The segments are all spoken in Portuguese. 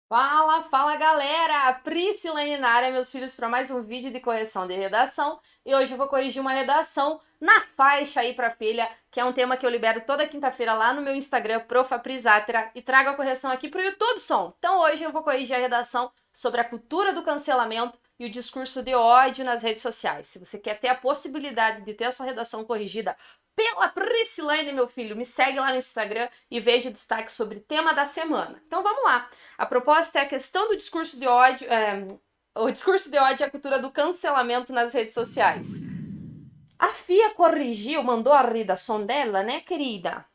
Fala, fala galera! Priscilane na área, meus filhos, para mais um vídeo de correção de redação. E hoje eu vou corrigir uma redação na faixa aí para filha, que é um tema que eu libero toda quinta-feira lá no meu Instagram, Prisátera, e trago a correção aqui pro YouTube Som. Então hoje eu vou corrigir a redação sobre a cultura do cancelamento e o discurso de ódio nas redes sociais. Se você quer ter a possibilidade de ter a sua redação corrigida pela Priscilane, meu filho, me segue lá no Instagram e veja o destaque sobre tema da semana. Então vamos lá. A proposta é a questão do discurso de ódio, o discurso de ódio e a cultura do cancelamento nas redes sociais. A FIA corrigiu, mandou a redação dela, né, querida,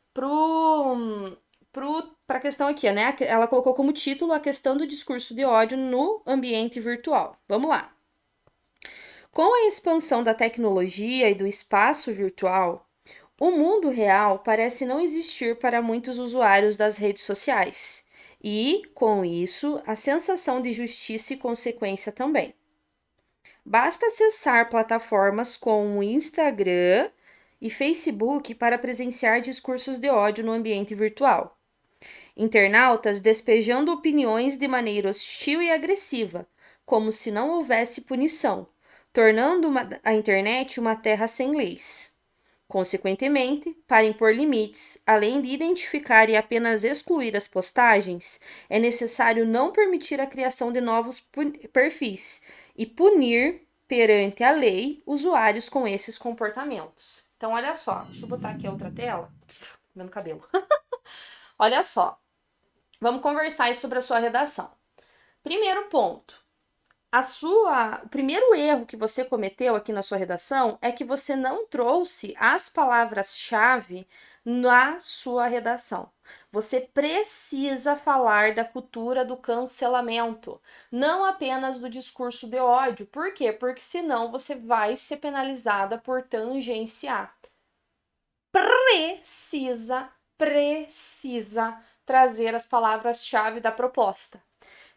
para a questão aqui, né? Ela colocou como título a questão do discurso de ódio no ambiente virtual. Vamos lá. Com a expansão da tecnologia e do espaço virtual, o mundo real parece não existir para muitos usuários das redes sociais. E, com isso, a sensação de justiça e consequência também. Basta acessar plataformas como Instagram e Facebook para presenciar discursos de ódio no ambiente virtual. Internautas despejando opiniões de maneira hostil e agressiva, como se não houvesse punição, tornando a internet uma terra sem leis. Consequentemente, para impor limites, além de identificar e apenas excluir as postagens, é necessário não permitir a criação de novos perfis e punir, perante a lei, usuários com esses comportamentos. Então, olha só, deixa eu botar aqui a outra tela. Vendo cabelo. Olha só, vamos conversar aí sobre a sua redação. Primeiro ponto. O primeiro erro que você cometeu aqui na sua redação é que você não trouxe as palavras-chave na sua redação. Você precisa falar da cultura do cancelamento, não apenas do discurso de ódio. Por quê? Porque senão você vai ser penalizada por tangenciar. Precisa trazer as palavras-chave da proposta.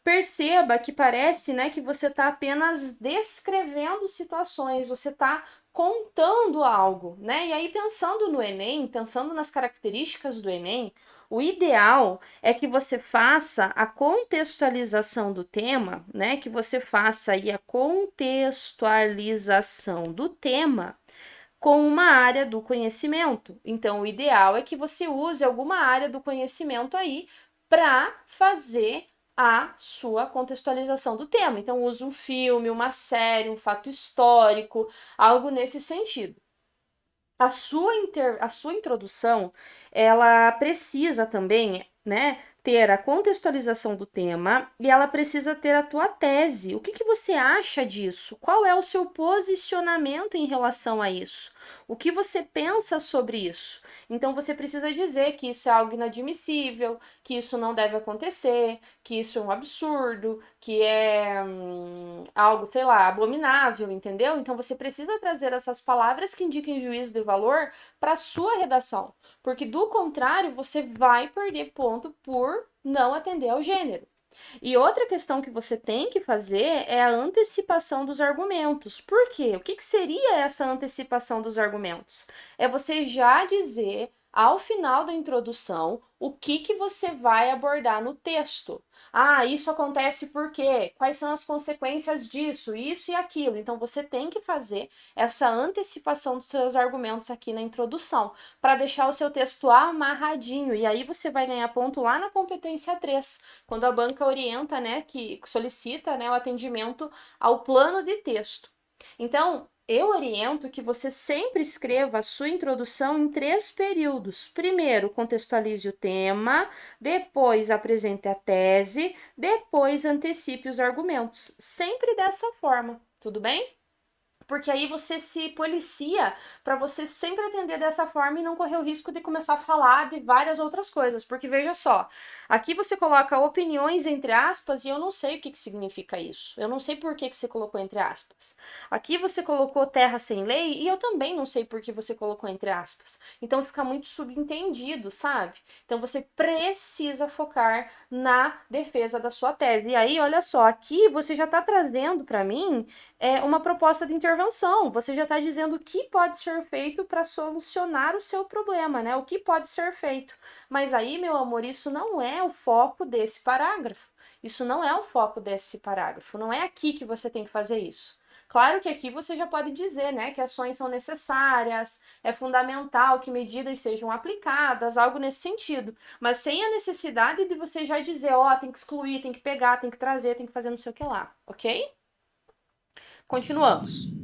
Perceba que parece, né, que você está apenas descrevendo situações, você está contando algo, né? E aí, pensando no Enem, pensando nas características do Enem, o ideal é que você faça a contextualização do tema, né? Que você faça aí a contextualização do tema com uma área do conhecimento. Então, o ideal é que você use alguma área do conhecimento aí para fazer a sua contextualização do tema. Então, use um filme, uma série, um fato histórico, algo nesse sentido. A sua introdução, ela precisa também, né, ter a contextualização do tema e ela precisa ter a tua tese. O que você acha disso? Qual é o seu posicionamento em relação a isso? O que você pensa sobre isso? Então você precisa dizer que isso é algo inadmissível, que isso não deve acontecer, que isso é um absurdo, que é algo, sei lá, abominável, entendeu? Então você precisa trazer essas palavras que indiquem juízo de valor para sua redação, porque do contrário você vai perder ponto por não atender ao gênero. E outra questão que você tem que fazer é a antecipação dos argumentos. Por quê? O que seria essa antecipação dos argumentos? É você já dizer ao final da introdução o que você vai abordar no texto. Ah, isso acontece por quê? Quais são as consequências disso, isso e aquilo. Então você tem que fazer essa antecipação dos seus argumentos aqui na introdução, para deixar o seu texto amarradinho. E aí você vai ganhar ponto lá na competência 3, quando a banca orienta, né, que solicita, né, o atendimento ao plano de texto. Então, eu oriento que você sempre escreva a sua introdução em 3 períodos. Primeiro, contextualize o tema, depois apresente a tese, depois antecipe os argumentos. Sempre dessa forma, tudo bem? Porque aí você se policia para você sempre atender dessa forma e não correr o risco de começar a falar de várias outras coisas. Porque veja só, aqui você coloca opiniões entre aspas e eu não sei o que significa isso. Eu não sei por que você colocou entre aspas. Aqui você colocou terra sem lei e eu também não sei por que você colocou entre aspas. Então fica muito subentendido, sabe? Então você precisa focar na defesa da sua tese. E aí, olha só, aqui você já está trazendo para mim uma proposta de intervenção. Você já está dizendo o que pode ser feito para solucionar o seu problema, né? O que pode ser feito. Mas aí, meu amor, isso não é o foco desse parágrafo. Isso não é o foco desse parágrafo, não é aqui que você tem que fazer isso. Claro que aqui você já pode dizer, né, que ações são necessárias, é fundamental que medidas sejam aplicadas, algo nesse sentido, mas sem a necessidade de você já dizer, ó, tem que excluir, tem que pegar, tem que trazer, tem que fazer não sei o que lá, ok? Continuamos.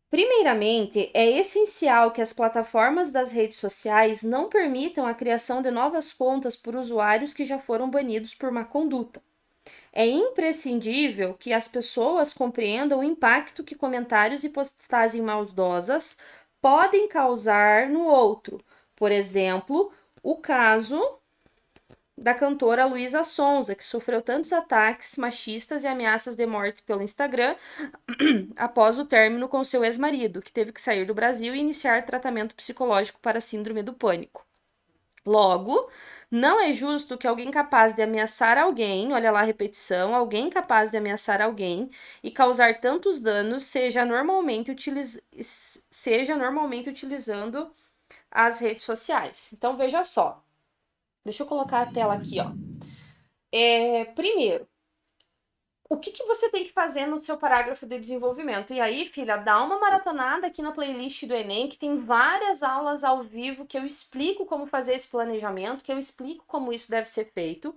Primeiramente, é essencial que as plataformas das redes sociais não permitam a criação de novas contas por usuários que já foram banidos por má conduta. É imprescindível que as pessoas compreendam o impacto que comentários e postagens maldosas podem causar no outro. Por exemplo, o caso da cantora Luísa Sonza, que sofreu tantos ataques machistas e ameaças de morte pelo Instagram após o término com seu ex-marido, que teve que sair do Brasil e iniciar tratamento psicológico para a síndrome do pânico. Logo, não é justo que alguém capaz de ameaçar alguém, olha lá a repetição, alguém capaz de ameaçar alguém e causar tantos danos seja normalmente utilizando as redes sociais. Então, veja só. Deixa eu colocar a tela aqui, ó. Primeiro, o que você tem que fazer no seu parágrafo de desenvolvimento? E aí, filha, dá uma maratonada aqui na playlist do Enem, que tem várias aulas ao vivo que eu explico como fazer esse planejamento, que eu explico como isso deve ser feito.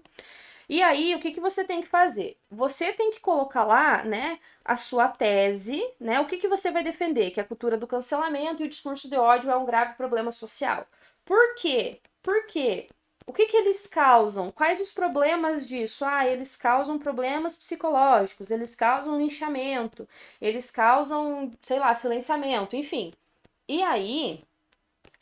E aí, o que você tem que fazer? Você tem que colocar lá, né, a sua tese, né? O que você vai defender? Que a cultura do cancelamento e o discurso de ódio é um grave problema social. Por quê? Por quê? O que eles causam? Quais os problemas disso? Ah, eles causam problemas psicológicos, eles causam linchamento, eles causam, sei lá, silenciamento, enfim. E aí,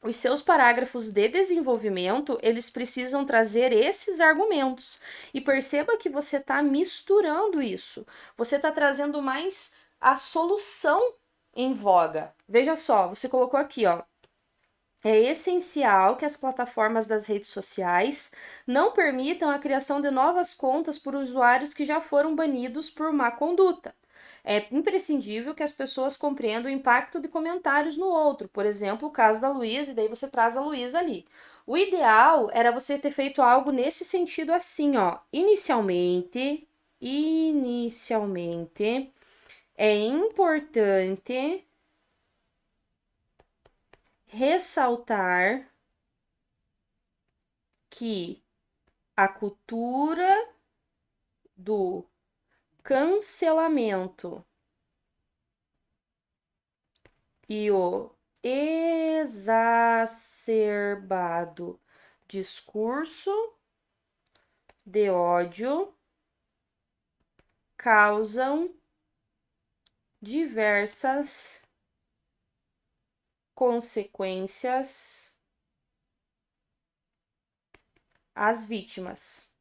os seus parágrafos de desenvolvimento, eles precisam trazer esses argumentos. E perceba que você está misturando isso. Você está trazendo mais a solução em voga. Veja só, você colocou aqui, ó. É essencial que as plataformas das redes sociais não permitam a criação de novas contas por usuários que já foram banidos por má conduta. É imprescindível que as pessoas compreendam o impacto de comentários no outro. Por exemplo, o caso da Luísa, e daí você traz a Luísa ali. O ideal era você ter feito algo nesse sentido assim, ó. Inicialmente, é importante ressaltar que a cultura do cancelamento e o exacerbado discurso de ódio causam diversas consequências às vítimas.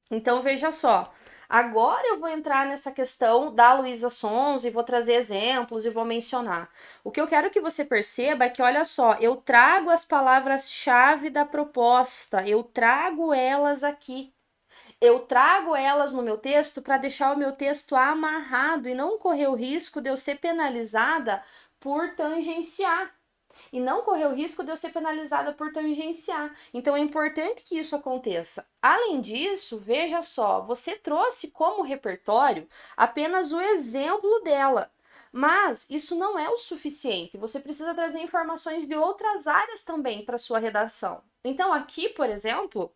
Então, veja só. Agora eu vou entrar nessa questão da Luísa Sonza e vou trazer exemplos e vou mencionar. O que eu quero que você perceba é que, olha só, eu trago as palavras-chave da proposta, eu trago elas aqui. Eu trago elas no meu texto para deixar o meu texto amarrado e não correr o risco de eu ser penalizada por tangenciar e não correr o risco de eu ser penalizada por tangenciar. Então é importante que isso aconteça. Além disso, veja só, você trouxe como repertório apenas o exemplo dela. Mas isso não é o suficiente. Você precisa trazer informações de outras áreas também para sua redação. Então, aqui, por exemplo,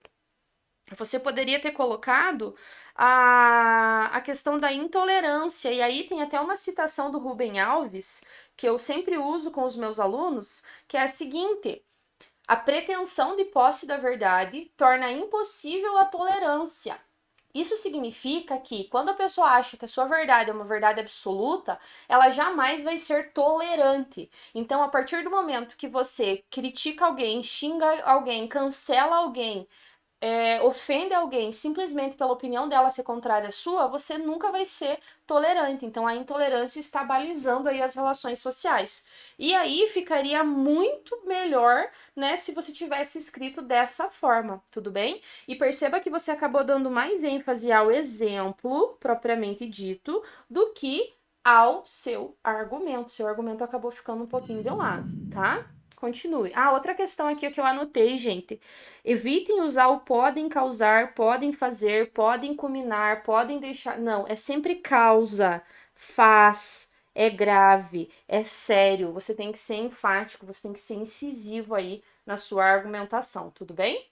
você poderia ter colocado a questão da intolerância, e aí tem até uma citação do Rubem Alves, que eu sempre uso com os meus alunos, que é a seguinte: a pretensão de posse da verdade torna impossível a tolerância. Isso significa que quando a pessoa acha que a sua verdade é uma verdade absoluta, ela jamais vai ser tolerante. Então, a partir do momento que você critica alguém, xinga alguém, cancela alguém, ofende alguém simplesmente pela opinião dela ser contrária à sua, você nunca vai ser tolerante. Então a intolerância está balizando aí as relações sociais. E aí ficaria muito melhor, né, se você tivesse escrito dessa forma, tudo bem? E perceba que você acabou dando mais ênfase ao exemplo propriamente dito do que ao seu argumento. Seu argumento acabou ficando um pouquinho de lado, tá? Continue. Ah, outra questão aqui que eu anotei, gente. Evitem usar o podem causar, podem fazer, podem culminar, podem deixar. Não, é sempre causa, faz, é grave, é sério. Você tem que ser enfático, você tem que ser incisivo aí na sua argumentação, tudo bem?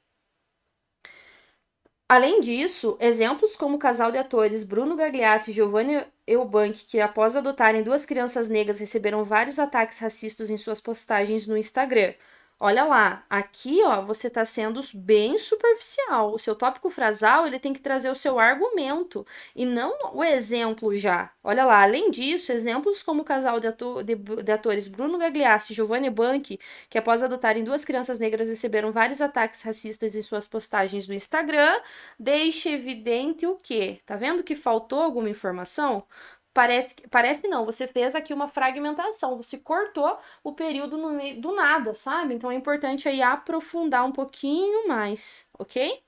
Além disso, exemplos como o casal de atores Bruno Gagliasso e Giovanni Eubank, que após adotarem duas crianças negras receberam vários ataques racistas em suas postagens no Instagram. Olha lá, aqui ó, você está sendo bem superficial. O seu tópico frasal ele tem que trazer o seu argumento e não o exemplo já. Olha lá, além disso, exemplos como o casal de atores Bruno Gagliasso e Giovanni Eubank, que após adotarem duas crianças negras receberam vários ataques racistas em suas postagens no Instagram, deixa evidente o quê? Tá vendo que faltou alguma informação? Parece não, você fez aqui uma fragmentação, você cortou o período no meio do nada, sabe? Então é importante aí aprofundar um pouquinho mais, ok?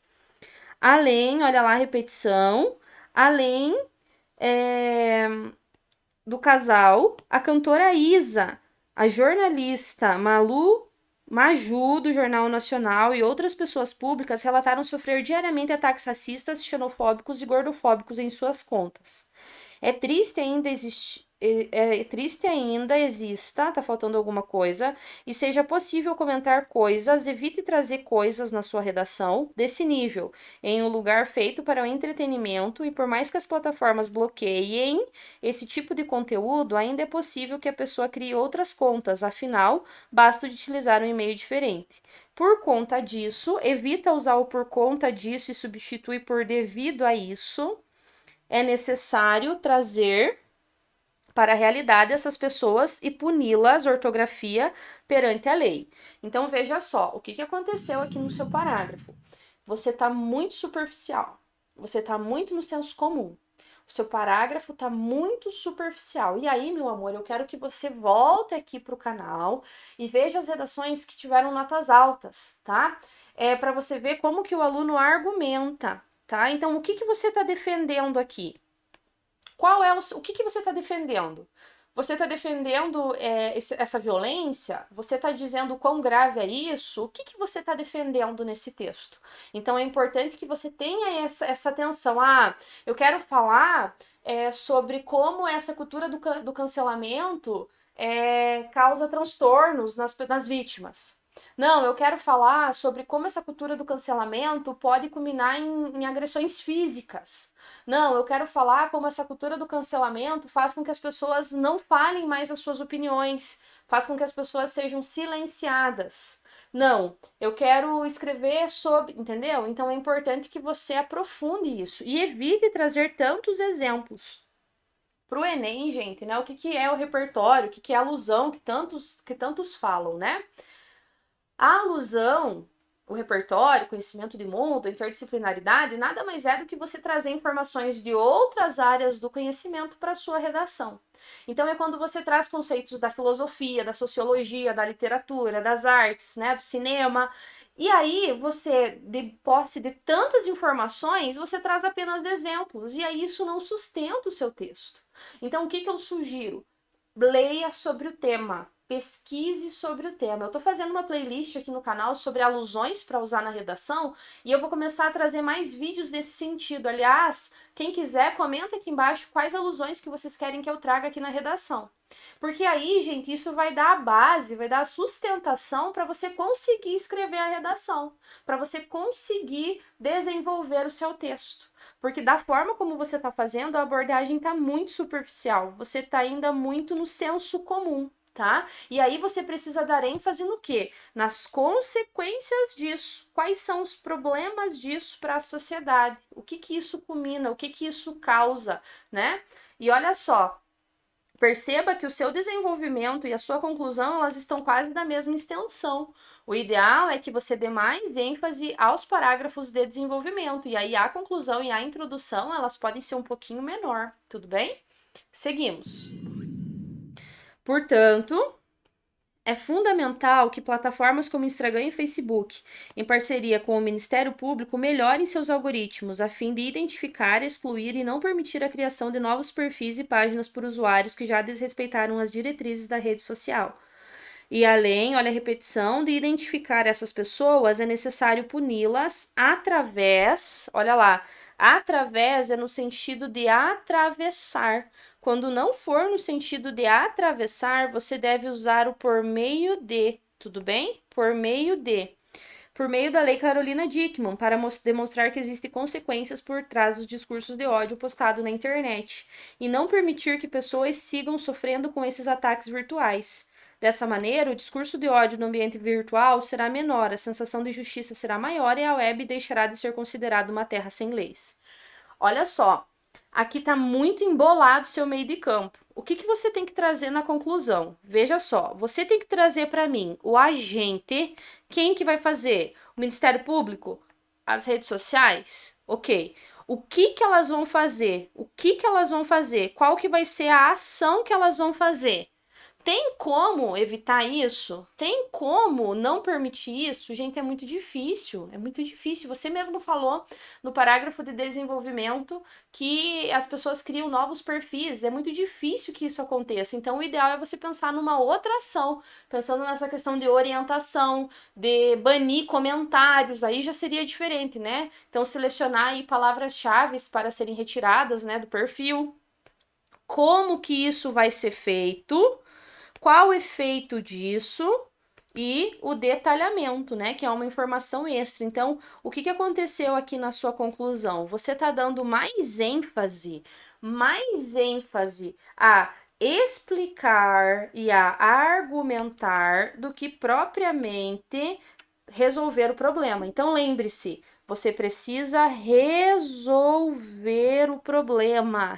Além, olha lá a repetição, além é, do casal, a cantora Isa, a jornalista Maju, do Jornal Nacional, e outras pessoas públicas relataram sofrer diariamente ataques racistas, xenofóbicos e gordofóbicos em suas contas. É triste ainda exista, tá faltando alguma coisa, e seja possível comentar coisas, evite trazer coisas na sua redação desse nível, em um lugar feito para o entretenimento, e por mais que as plataformas bloqueiem esse tipo de conteúdo, ainda é possível que a pessoa crie outras contas, afinal, basta utilizar um e-mail diferente. Por conta disso, evita usar o por conta disso e substitui por devido a isso. É necessário trazer para a realidade essas pessoas e puni-las, ortografia, perante a lei. Então veja só, o que aconteceu aqui no seu parágrafo. Você está muito superficial, você está muito no senso comum. O seu parágrafo está muito superficial. E aí, meu amor, eu quero que você volte aqui para o canal e veja as redações que tiveram notas altas, tá? É para você ver como que o aluno argumenta, tá? Então, o que você está defendendo aqui? Qual é o que você está defendendo? Você está defendendo essa violência? Você está dizendo quão grave é isso? O que você está defendendo nesse texto? Então é importante que você tenha essa atenção. Ah, eu quero falar sobre como essa cultura do cancelamento causa transtornos nas vítimas. Não, eu quero falar sobre como essa cultura do cancelamento pode culminar em agressões físicas. Não, eu quero falar como essa cultura do cancelamento faz com que as pessoas não falem mais as suas opiniões, faz com que as pessoas sejam silenciadas. Não, eu quero escrever sobre, entendeu? Então é importante que você aprofunde isso e evite trazer tantos exemplos. Para o Enem, gente, né? O que é o repertório, o que é a alusão que tantos falam, né? A alusão, o repertório, conhecimento de mundo, interdisciplinaridade, nada mais é do que você trazer informações de outras áreas do conhecimento para a sua redação. Então é quando você traz conceitos da filosofia, da sociologia, da literatura, das artes, né, do cinema, e aí você, de posse de tantas informações, você traz apenas exemplos, e aí isso não sustenta o seu texto. Então o que eu sugiro? Leia sobre o tema, pesquise sobre o tema. Eu tô fazendo uma playlist aqui no canal sobre alusões para usar na redação e eu vou começar a trazer mais vídeos nesse sentido. Aliás, quem quiser, comenta aqui embaixo quais alusões que vocês querem que eu traga aqui na redação. Porque aí, gente, isso vai dar a base, vai dar a sustentação para você conseguir escrever a redação, para você conseguir desenvolver o seu texto. Porque da forma como você está fazendo, a abordagem está muito superficial, você está ainda muito no senso comum, tá? E aí você precisa dar ênfase no quê? Nas consequências disso. Quais são os problemas disso para a sociedade? O que isso culmina? O que isso causa, né? E olha só, perceba que o seu desenvolvimento e a sua conclusão, elas estão quase da mesma extensão. O ideal é que você dê mais ênfase aos parágrafos de desenvolvimento, e aí a conclusão e a introdução, elas podem ser um pouquinho menor, tudo bem? Seguimos. Portanto, é fundamental que plataformas como Instagram e Facebook, em parceria com o Ministério Público, melhorem seus algoritmos a fim de identificar, excluir e não permitir a criação de novos perfis e páginas por usuários que já desrespeitaram as diretrizes da rede social. E além, olha a repetição, de identificar essas pessoas, é necessário puni-las através, olha lá, através é no sentido de atravessar. Quando não for no sentido de atravessar, você deve usar o por meio de, tudo bem? Por meio de. Por meio da Lei Carolina Dickmann, para demonstrar que existem consequências por trás dos discursos de ódio postados na internet e não permitir que pessoas sigam sofrendo com esses ataques virtuais. Dessa maneira, o discurso de ódio no ambiente virtual será menor, a sensação de justiça será maior e a web deixará de ser considerada uma terra sem leis. Olha só, aqui está muito embolado o seu meio de campo. O que você tem que trazer na conclusão? Veja só, você tem que trazer para mim o agente, quem que vai fazer? O Ministério Público? As redes sociais? Ok. O que elas vão fazer? O que elas vão fazer? Qual que vai ser a ação que elas vão fazer? Tem como evitar isso? Tem como não permitir isso? Gente, é muito difícil. É muito difícil. Você mesmo falou no parágrafo de desenvolvimento que as pessoas criam novos perfis. É muito difícil que isso aconteça. Então, o ideal é você pensar numa outra ação, pensando nessa questão de orientação, de banir comentários. Aí já seria diferente, né? Então, selecionar aí palavras-chave para serem retiradas, né, do perfil. Como que isso vai ser feito? Qual o efeito disso e o detalhamento, né? Que é uma informação extra. Então, o que aconteceu aqui na sua conclusão? Você está dando mais ênfase a explicar e a argumentar do que propriamente resolver o problema. Então, lembre-se, você precisa resolver o problema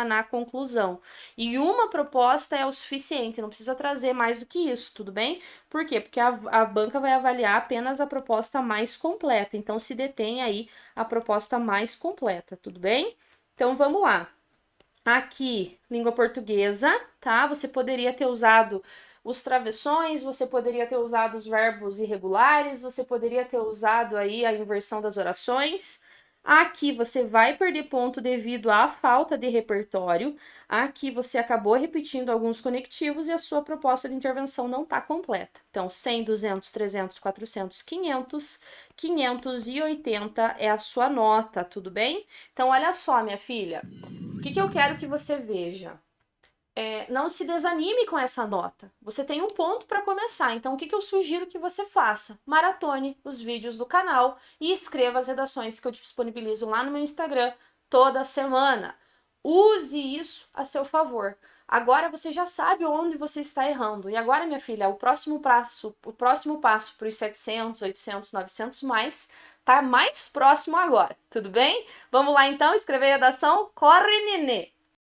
na conclusão. E uma proposta é o suficiente, não precisa trazer mais do que isso, tudo bem? Por quê? Porque a banca vai avaliar apenas a proposta mais completa, então se detém aí a proposta mais completa, tudo bem? Então vamos lá. Aqui, língua portuguesa, tá? Você poderia ter usado os travessões, você poderia ter usado os verbos irregulares, você poderia ter usado aí a inversão das orações. Aqui você vai perder ponto devido à falta de repertório. Aqui você acabou repetindo alguns conectivos e a sua proposta de intervenção não está completa. Então, 100, 200, 300, 400, 500, 580 é a sua nota, tudo bem? Então, olha só, minha filha. O que eu quero que você veja? Não se desanime com essa nota. Você tem um ponto para começar. Então, o que eu sugiro que você faça? Maratone os vídeos do canal e escreva as redações que eu disponibilizo lá no meu Instagram toda semana. Use isso a seu favor. Agora você já sabe onde você está errando. E agora, minha filha, o próximo passo para os 700, 800, 900 mais tá mais próximo agora. Tudo bem? Vamos lá então escrever a redação? Corre, nenê!